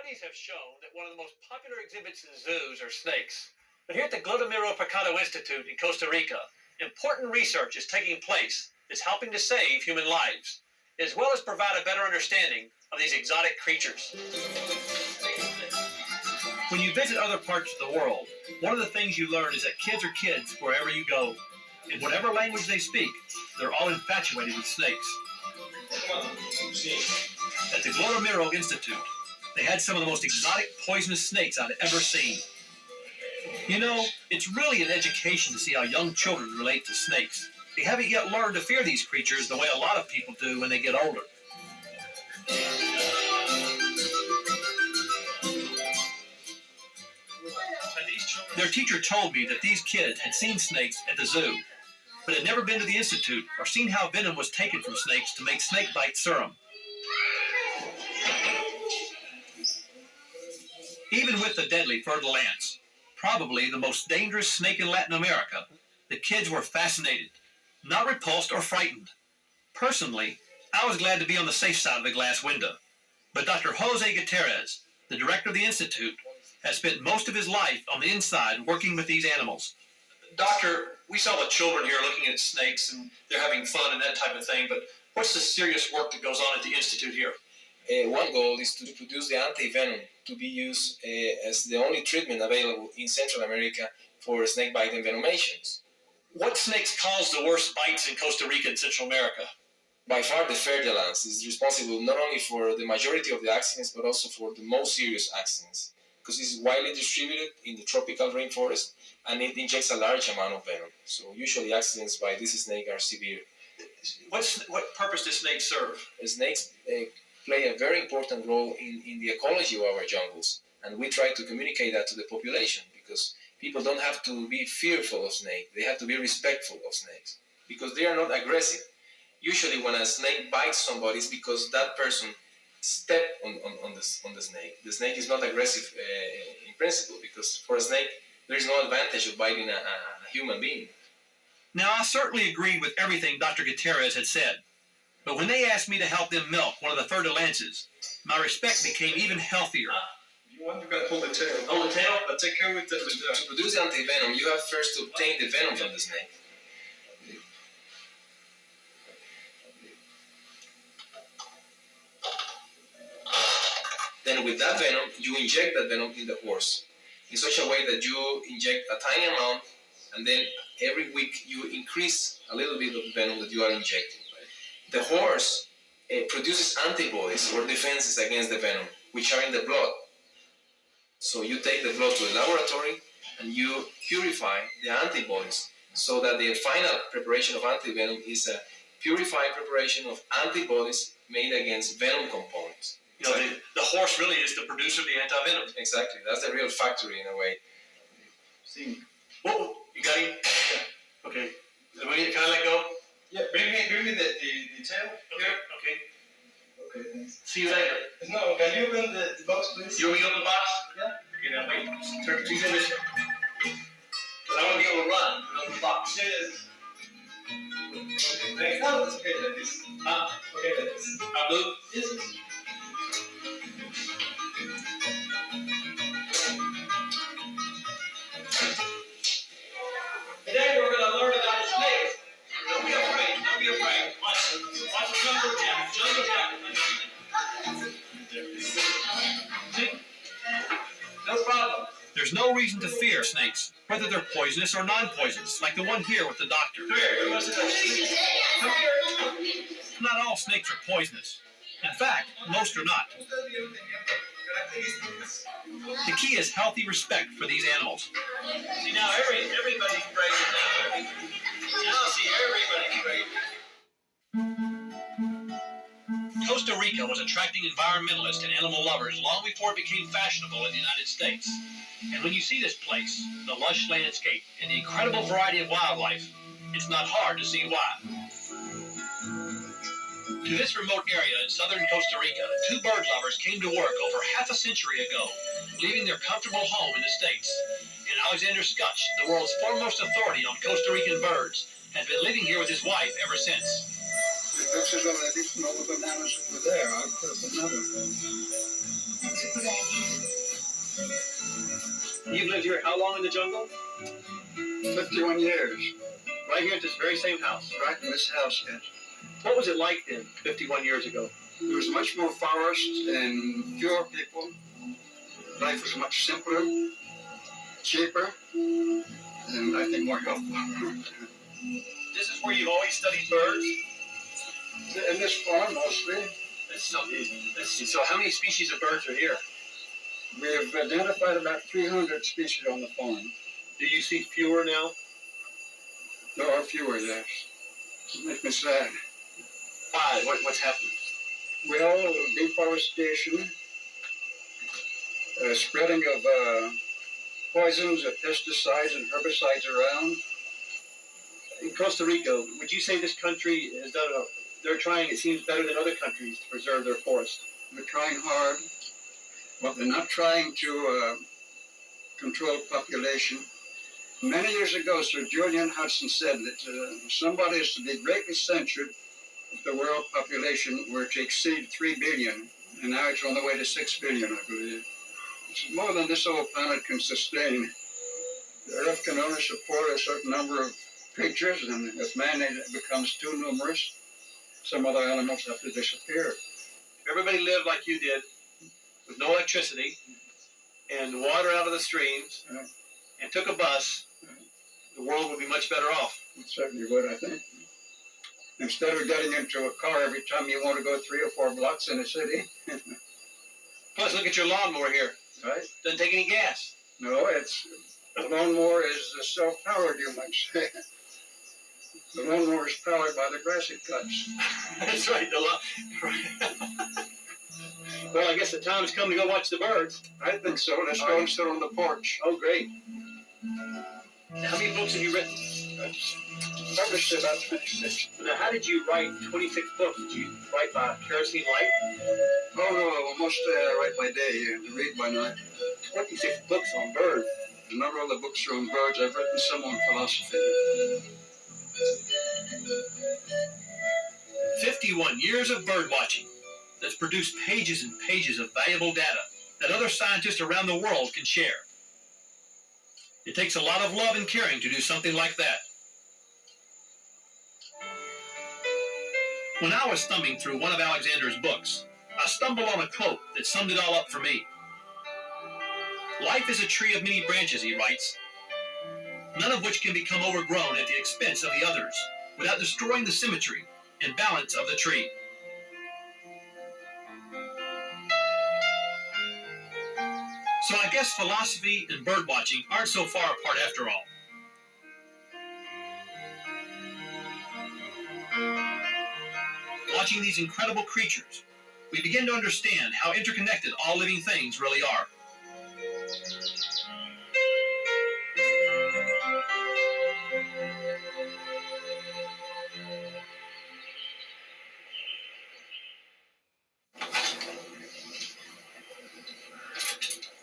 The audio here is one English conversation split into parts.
Studies have shown that one of the most popular exhibits in zoos are snakes. But here at the Glodomiro Picado Institute in Costa Rica, important research is taking place that's helping to save human lives, as well as provide a better understanding of these exotic creatures. When you visit other parts of the world, one of the things you learn is that kids are kids wherever you go. In whatever language they speak, they're all infatuated with snakes. At the Glodomiro Institute, they had some of the most exotic poisonous snakes I'd ever seen. You know, it's really an education to see how young children relate to snakes. They haven't yet learned to fear these creatures the way a lot of people do when they get older. Their teacher told me that these kids had seen snakes at the zoo, but had never been to the institute or seen how venom was taken from snakes to make snake bite serum. Even with the deadly fer-de-lance, probably the most dangerous snake in Latin America, the kids were fascinated, not repulsed or frightened. Personally, I was glad to be on the safe side of the glass window. But Dr. Jose Gutierrez, the director of the institute, has spent most of his life on the inside working with these animals. Doctor, we saw the children here looking at snakes and they're having fun and that type of thing, but what's the serious work that goes on at the institute here? One goal is to produce the anti-venom to be used as the only treatment available in Central America for snakebite envenomations. What snakes cause the worst bites in Costa Rica and Central America? By far, the fer-de-lance is responsible not only for the majority of the accidents, but also for the most serious accidents, because it's widely distributed in the tropical rainforest and it injects a large amount of venom. So usually accidents by this snake are severe. What purpose does snakes serve? Snakes play a very important role in the ecology of our jungles, and we try to communicate that to the population, because people don't have to be fearful of snakes, they have to be respectful of snakes, because they are not aggressive. Usually when a snake bites somebody, it's because that person stepped on the snake. The snake is not aggressive in principle, because for a snake, there is no advantage of biting a human being. Now, I certainly agreed with everything Dr. Gutierrez had said, but when they asked me to help them milk one of the fer-de-lances, my respect became even healthier. You want to hold the tail. Hold the tail? But take care with the... To produce anti-venom, you have first to obtain the venom from the snake. Then with that venom, you inject that venom in the horse in such a way that you inject a tiny amount, and then every week you increase a little bit of the venom that you are injecting. The horse produces antibodies or defenses against the venom, which are in the blood. So you take the blood to the laboratory and you purify the antibodies, so that the final preparation of antivenom is a purified preparation of antibodies made against venom components. You know, the horse really is the producer of the anti-venom. Exactly, that's the real factory in a way. See. Whoa, you got him? Yeah. Okay. Can I let go? Yeah, bring me the tail. Okay. Okay. Okay, thanks. See you later. No, can you open the box, please? You want me to open the box? Yeah. Okay, now wait. Turn two this way. Because I want to be able to run and open the box. Yes. Okay, thanks. No, that's okay like this. Okay, like this. I'll move? Yes. Today we're going to learn about snakes. Don't be afraid. Don't be afraid. Watch the jungle jack. Jungle jack. See? No problem. There's no reason to fear snakes, whether they're poisonous or non-poisonous, like the one here with the doctor. Come here. Come here. Not all snakes are poisonous. In fact, most are not. The key is healthy respect for these animals. See, now everybody's crazy now. Now see, everybody's crazy. Costa Rica was attracting environmentalists and animal lovers long before it became fashionable in the United States. And when you see this place, the lush landscape, and the incredible variety of wildlife, it's not hard to see why. To this remote area in southern Costa Rica, two bird lovers came to work over half a century ago, leaving their comfortable home in the States. And Alexander Scutch, the world's foremost authority on Costa Rican birds, has been living here with his wife ever since. The pictures of all the bananas over there. I'll put a banana. That's a good idea. You've lived here how long in the jungle? 51 years. Right here at this very same house. Right in this house, yes. What was it like then, 51 years ago? There was much more forest and fewer people. Life was much simpler, cheaper, and I think more helpful. This is where you've always studied birds? In this farm, mostly. Let's see. So how many species of birds are here? We have identified about 300 species on the farm. Do you see fewer now? There are fewer, yes. It makes me sad. Why? What's happened? Well, deforestation, spreading of poisons, of pesticides and herbicides around. In Costa Rica, would you say this country has done they're trying, it seems, better than other countries to preserve their forest? They're trying hard, but they're not trying to control population. Many years ago, Sir Julian Hudson said that somebody is to be greatly censured if the world population were to exceed 3 billion, and now it's on the way to 6 billion, I believe. It's more than this old planet can sustain. The Earth can only support a certain number of creatures, and if man becomes too numerous, some other animals have to disappear. If everybody lived like you did, with no electricity, and water out of the streams, and took a bus, the world would be much better off. It certainly would, I think. Instead of getting into a car every time you want to go 3 or 4 blocks in a city. Plus, look at your lawnmower here. Right? Doesn't take any gas. No, the lawnmower is self-powered, you might say. The lawnmower is powered by the grass it cuts. That's right. Well, I guess the time has come to go watch the birds. I think so. Let's go and sit on the porch. Oh, great. How many books have you written? Published about 26. Now, how did you write 26 books? Did you write by kerosene light? Oh, no, almost right by day and read by night. 26 books on birds. A number of the books are on birds. I've written some on philosophy. 51 years of bird watching that's produced pages and pages of valuable data that other scientists around the world can share. It takes a lot of love and caring to do something like that. When I was thumbing through one of Alexander's books, I stumbled on a quote that summed it all up for me. Life is a tree of many branches, he writes, none of which can become overgrown at the expense of the others, without destroying the symmetry and balance of the tree. So I guess philosophy and bird watching aren't so far apart after all. Watching these incredible creatures, we begin to understand how interconnected all living things really are.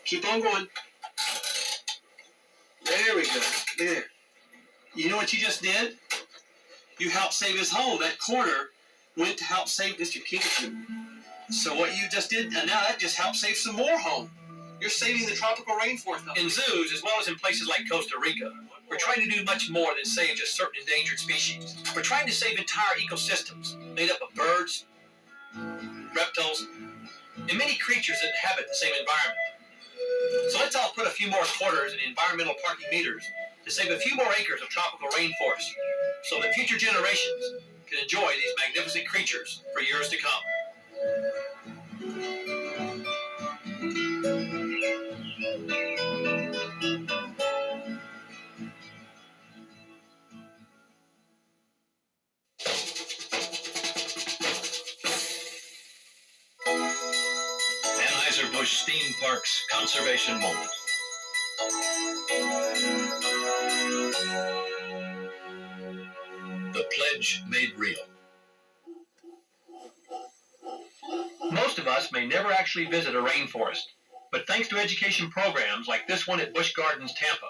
Keep on going. There we go. There. You know what you just did? You helped save his home. That corner went to help save Mr. Kingston. So what you just did, and now that just helped save some more home. You're saving the tropical rainforest. In zoos, as well as in places like Costa Rica, we're trying to do much more than save just certain endangered species. We're trying to save entire ecosystems made up of birds, reptiles, and many creatures that inhabit the same environment. So let's all put a few more quarters in environmental parking meters to save a few more acres of tropical rainforest so that future generations can enjoy these magnificent creatures for years to come. Anheuser-Busch Theme Park's Conservation Moment. The pledge made real. Most of us may never actually visit a rainforest, but thanks to education programs like this one at Busch Gardens, Tampa,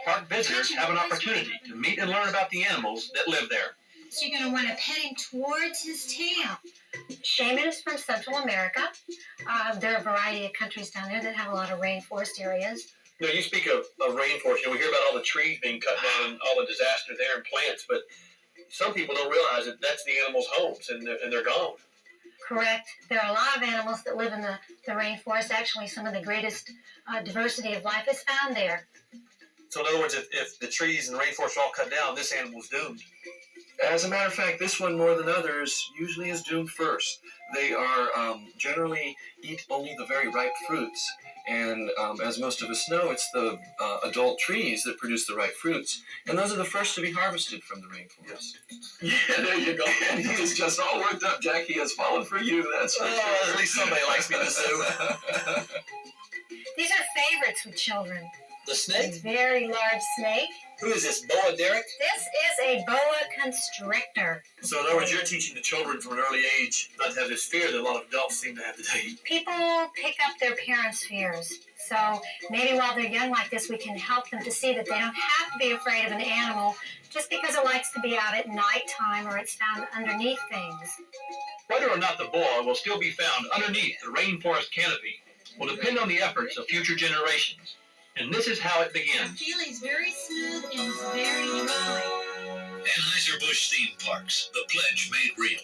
park visitors have an opportunity to meet and learn about the animals that live there. So you're going to want to pet him towards his tail. Shaman is from Central America. There are a variety of countries down there that have a lot of rainforest areas. You know, you speak of rainforest. You know, we hear about all the trees being cut down and all the disaster there and plants, but some people don't realize that that's the animals' homes and they're gone. Correct. There are a lot of animals that live in the rainforest. Actually, some of the greatest diversity of life is found there. So in other words, if the trees and the rainforest are all cut down, this animal's doomed. As a matter of fact, this one more than others usually is doomed first. They are generally eat only the very ripe fruits. And as most of us know, it's the adult trees that produce the ripe fruits. And those are the first to be harvested from the rainforest. Yeah, there you go. And he is just all worked up, Jack. He has fallen for you, that's for sure. At least somebody likes me in the zoo. These are favorites with children. The A snake? very large snake. Who is this, Boa Derek? This is a boa constrictor. So in other words, you're teaching the children from an early age not to have this fear that a lot of adults seem to have today. People pick up their parents' fears. So maybe while they're young like this, we can help them to see that they don't have to be afraid of an animal just because it likes to be out at nighttime or it's found underneath things. Whether or not the boa will still be found underneath the rainforest canopy will depend on the efforts of future generations. And this is how it The begins. feeling's very smooth and it's very dry. Anheuser-Busch theme parks, the pledge made real.